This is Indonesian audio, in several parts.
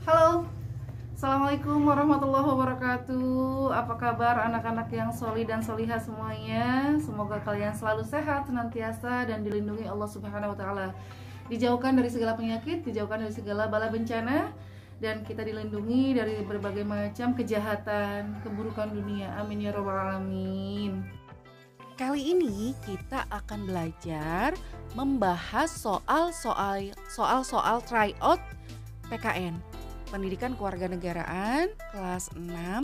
Halo, Assalamualaikum warahmatullahi wabarakatuh. Apa kabar anak-anak yang soli dan solihah semuanya? Semoga kalian selalu sehat, senantiasa, dan dilindungi Allah Subhanahu wa Ta'ala. Dijauhkan dari segala penyakit, dijauhkan dari segala bala bencana, dan kita dilindungi dari berbagai macam kejahatan, keburukan dunia. Amin ya Rabbal 'Alamin. Kali ini kita akan belajar membahas soal-soal tryout PKN, Pendidikan Kewarganegaraan kelas 6,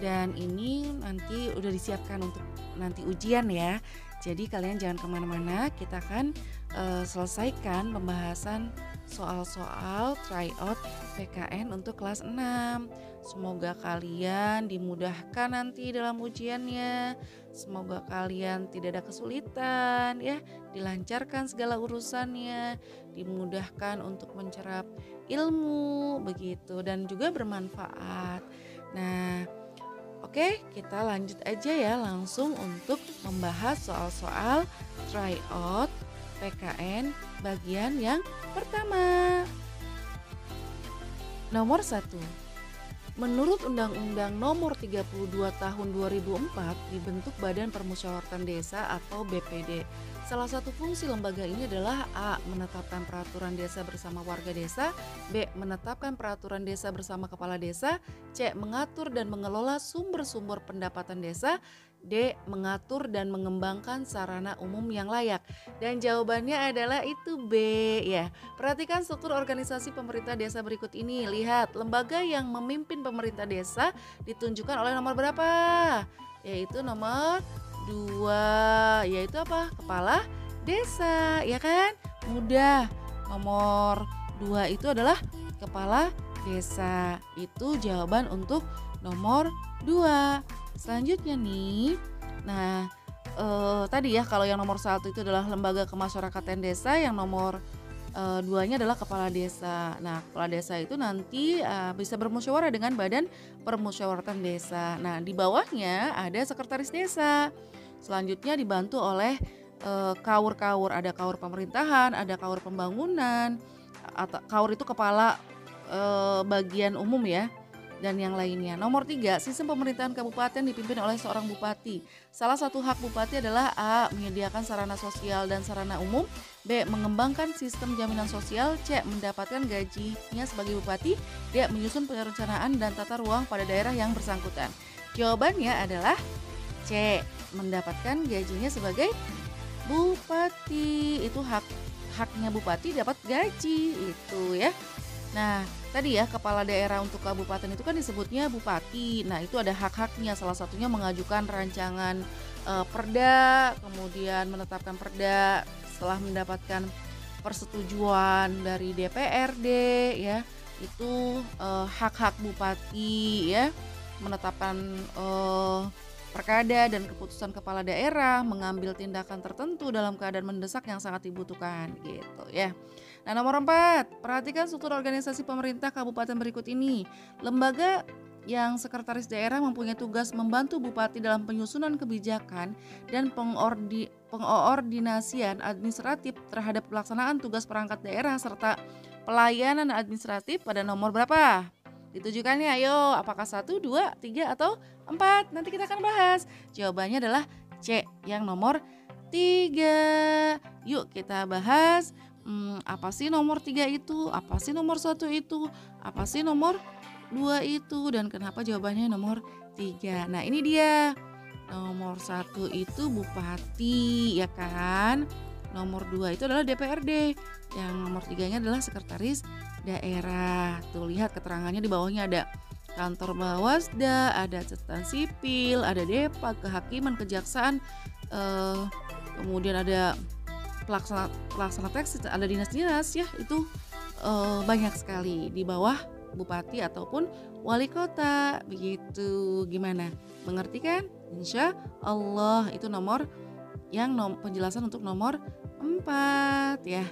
dan ini nanti udah disiapkan untuk nanti ujian ya. Jadi kalian jangan kemana-mana, kita akan selesaikan pembahasan soal-soal tryout PKN untuk kelas 6. Semoga kalian dimudahkan nanti dalam ujiannya. Semoga kalian tidak ada kesulitan ya, dilancarkan segala urusannya, dimudahkan untuk mencerap ilmu begitu, dan juga bermanfaat. Nah, oke, kita lanjut aja ya langsung untuk membahas soal-soal tryout PKN bagian yang pertama. Nomor 1. Menurut Undang-Undang Nomor 32 Tahun 2004 dibentuk Badan Permusyawaratan Desa atau BPD. Salah satu fungsi lembaga ini adalah A. Menetapkan peraturan desa bersama warga desa, B. Menetapkan peraturan desa bersama kepala desa, C. Mengatur dan mengelola sumber-sumber pendapatan desa, D. Mengatur dan mengembangkan sarana umum yang layak. Dan jawabannya adalah itu B ya. Perhatikan struktur organisasi pemerintah desa berikut ini. Lihat, lembaga yang memimpin pemerintah desa ditunjukkan oleh nomor berapa? Yaitu nomor 2, yaitu apa? Kepala desa, ya kan? Mudah. Nomor 2 itu adalah kepala desa. Itu jawaban untuk nomor 2. Selanjutnya nih, nah tadi ya kalau yang nomor 1 itu adalah lembaga kemasyarakatan desa, yang nomor 2-nya adalah kepala desa. Nah, kepala desa itu nanti bisa bermusyawarah dengan badan permusyawaratan desa. Nah, di bawahnya ada sekretaris desa. Selanjutnya dibantu oleh kaur-kaur, ada kaur pemerintahan, ada kaur pembangunan, atau kaur itu kepala bagian umum ya, dan yang lainnya. Nomor 3, sistem pemerintahan kabupaten dipimpin oleh seorang bupati. Salah satu hak bupati adalah A. Menyediakan sarana sosial dan sarana umum, B. Mengembangkan sistem jaminan sosial, C. Mendapatkan gajinya sebagai bupati, D. Menyusun perencanaan dan tata ruang pada daerah yang bersangkutan. Jawabannya adalah C. Mendapatkan gajinya sebagai bupati. Itu haknya bupati dapat gaji itu ya. Nah, tadi ya kepala daerah untuk kabupaten itu kan disebutnya bupati. Nah, itu ada hak-haknya, salah satunya mengajukan rancangan perda, kemudian menetapkan perda setelah mendapatkan persetujuan dari DPRD ya. Itu hak-hak bupati ya, menetapkan perkada dan keputusan kepala daerah, mengambil tindakan tertentu dalam keadaan mendesak yang sangat dibutuhkan gitu ya. Nah, nomor 4, perhatikan struktur organisasi pemerintah kabupaten berikut ini. Lembaga yang sekretaris daerah mempunyai tugas membantu bupati dalam penyusunan kebijakan dan pengoordinasian administratif terhadap pelaksanaan tugas perangkat daerah serta pelayanan administratif pada nomor berapa? Ditujukannya, ayo, apakah 1, 2, 3, atau 4? Nanti kita akan bahas. Jawabannya adalah C, yang nomor 3. Yuk kita bahas. Apa sih nomor 3 itu? Apa sih nomor 1 itu? Apa sih nomor 2 itu? Dan kenapa jawabannya nomor 3? Nah, ini dia. Nomor 1 itu bupati, ya kan? Nomor 2 itu adalah DPRD. Yang nomor 3-nya adalah sekretaris daerah. Tuh, lihat keterangannya di bawahnya ada kantor Bawasda, ada catatan sipil, ada Depak, kehakiman, kejaksaan, kemudian ada pelaksana teks, ada dinas-dinas ya, itu banyak sekali di bawah bupati ataupun wali kota begitu. Gimana, mengerti kan? Insya Allah itu penjelasan untuk nomor 4 ya.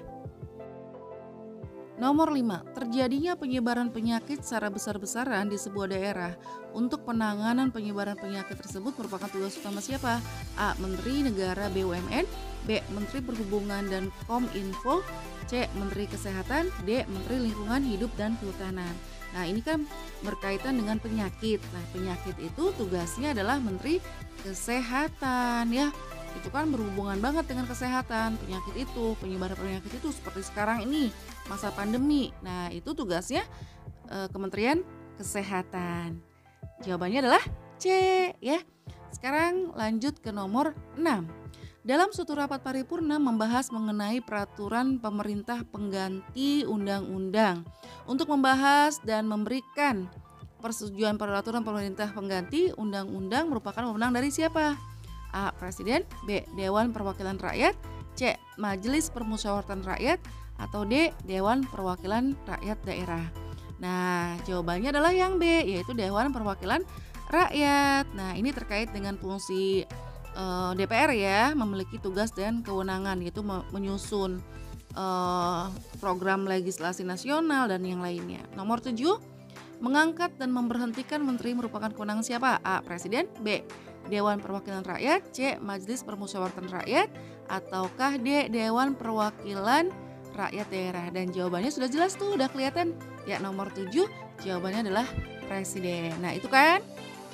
Nomor 5, terjadinya penyebaran penyakit secara besar-besaran di sebuah daerah. Untuk penanganan penyebaran penyakit tersebut merupakan tugas utama siapa? A. Menteri Negara BUMN, B. Menteri Perhubungan dan Kominfo, C. Menteri Kesehatan, D. Menteri Lingkungan Hidup dan Kehutanan. Nah, ini kan berkaitan dengan penyakit. Nah, penyakit itu tugasnya adalah Menteri Kesehatan ya. Itu kan berhubungan banget dengan kesehatan. Penyakit itu, penyebaran penyakit itu seperti sekarang ini, masa pandemi. Nah, itu tugasnya Kementerian Kesehatan. Jawabannya adalah C ya. Sekarang lanjut ke nomor 6. Dalam suatu rapat paripurna membahas mengenai peraturan pemerintah pengganti undang-undang. Untuk membahas dan memberikan persetujuan peraturan pemerintah pengganti undang-undang merupakan wewenang dari siapa? A. Presiden, B. Dewan Perwakilan Rakyat, C. Majelis Permusyawaratan Rakyat, atau D. Dewan Perwakilan Rakyat Daerah. Nah, jawabannya adalah yang B, yaitu Dewan Perwakilan Rakyat. Nah, ini terkait dengan fungsi DPR ya, memiliki tugas dan kewenangan yaitu menyusun program legislasi nasional dan yang lainnya. Nomor 7, mengangkat dan memberhentikan menteri merupakan kewenangan siapa? A. Presiden, B. Dewan Perwakilan Rakyat, C. Majelis Permusyawaratan Rakyat, ataukah D. Dewan Perwakilan Rakyat Daerah. Dan jawabannya sudah jelas tuh, udah kelihatan. Ya, nomor 7 jawabannya adalah Presiden. Nah, itu kan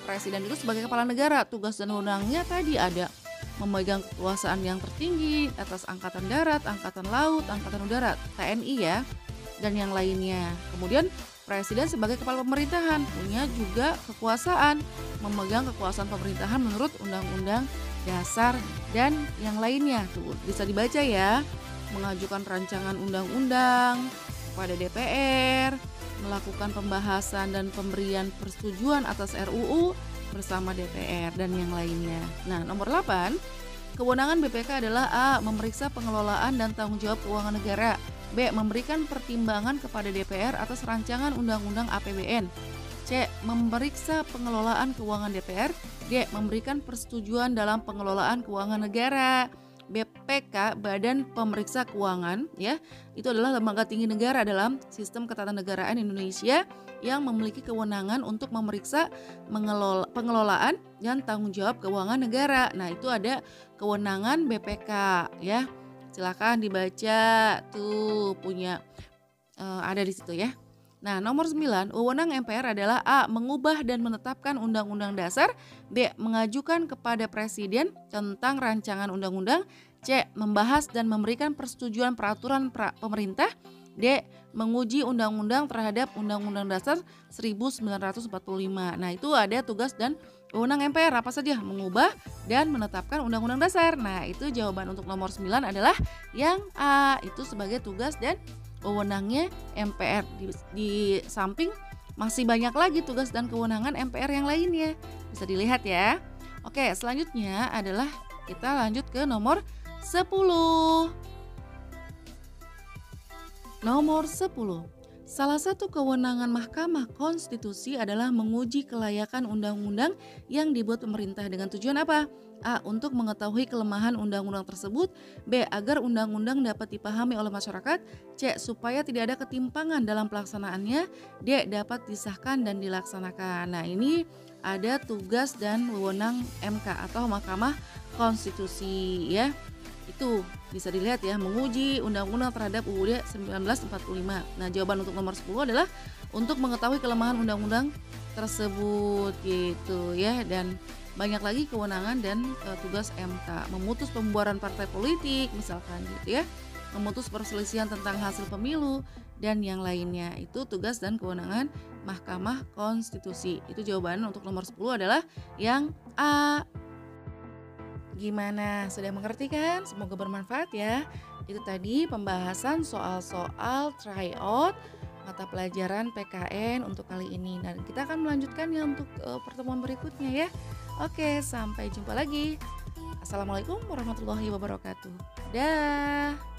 Presiden itu sebagai kepala negara, tugas dan wewenangnya tadi ada memegang kekuasaan yang tertinggi atas angkatan darat, angkatan laut, angkatan udara, TNI ya, dan yang lainnya. Kemudian Presiden sebagai kepala pemerintahan punya juga kekuasaan, memegang kekuasaan pemerintahan menurut Undang-Undang Dasar dan yang lainnya. Tuh bisa dibaca ya, mengajukan rancangan undang-undang kepada DPR, melakukan pembahasan dan pemberian persetujuan atas RUU bersama DPR dan yang lainnya. Nah, nomor 8, kewenangan BPK adalah A. Memeriksa pengelolaan dan tanggung jawab keuangan negara, B. Memberikan pertimbangan kepada DPR atas rancangan undang-undang APBN, C. Memeriksa pengelolaan keuangan DPR, D. Memberikan persetujuan dalam pengelolaan keuangan negara. BPK, Badan Pemeriksa Keuangan ya, itu adalah lembaga tinggi negara dalam sistem ketatanegaraan Indonesia yang memiliki kewenangan untuk memeriksa pengelolaan dan tanggung jawab keuangan negara. Nah, itu ada kewenangan BPK ya. Silakan dibaca tuh, punya ada di situ ya. Nah, nomor 9, wewenang MPR adalah A. Mengubah dan menetapkan undang-undang dasar, B. Mengajukan kepada Presiden tentang rancangan undang-undang, C. Membahas dan memberikan persetujuan peraturan pemerintah, D. Menguji undang-undang terhadap Undang-Undang Dasar 1945. Nah, itu ada tugas dan wewenang MPR apa saja? Mengubah dan menetapkan Undang-Undang Dasar. Nah, itu jawaban untuk nomor 9 adalah yang A, itu sebagai tugas dan wewenangnya MPR. Di samping masih banyak lagi tugas dan kewenangan MPR yang lainnya, bisa dilihat ya. Oke, selanjutnya adalah kita lanjut ke nomor 10. Nomor 10, salah satu kewenangan Mahkamah Konstitusi adalah menguji kelayakan undang-undang yang dibuat pemerintah dengan tujuan apa? A. Untuk mengetahui kelemahan undang-undang tersebut, B. Agar undang-undang dapat dipahami oleh masyarakat, C. Supaya tidak ada ketimpangan dalam pelaksanaannya, D. Dapat disahkan dan dilaksanakan. Nah, ini ada tugas dan wewenang MK atau Mahkamah Konstitusi ya. Itu bisa dilihat ya, menguji undang-undang terhadap UUD 1945. Nah, jawaban untuk nomor 10 adalah untuk mengetahui kelemahan undang-undang tersebut gitu ya. Dan banyak lagi kewenangan dan tugas MK, memutus pembubaran partai politik misalkan gitu ya, memutus perselisihan tentang hasil pemilu dan yang lainnya. Itu tugas dan kewenangan Mahkamah Konstitusi. Itu jawaban untuk nomor 10 adalah yang A. Gimana? Sudah mengerti kan? Semoga bermanfaat ya. Itu tadi pembahasan soal-soal tryout mata pelajaran PKN untuk kali ini. Dan kita akan melanjutkannya untuk pertemuan berikutnya ya. Oke, sampai jumpa lagi. Assalamualaikum warahmatullahi wabarakatuh. Dah.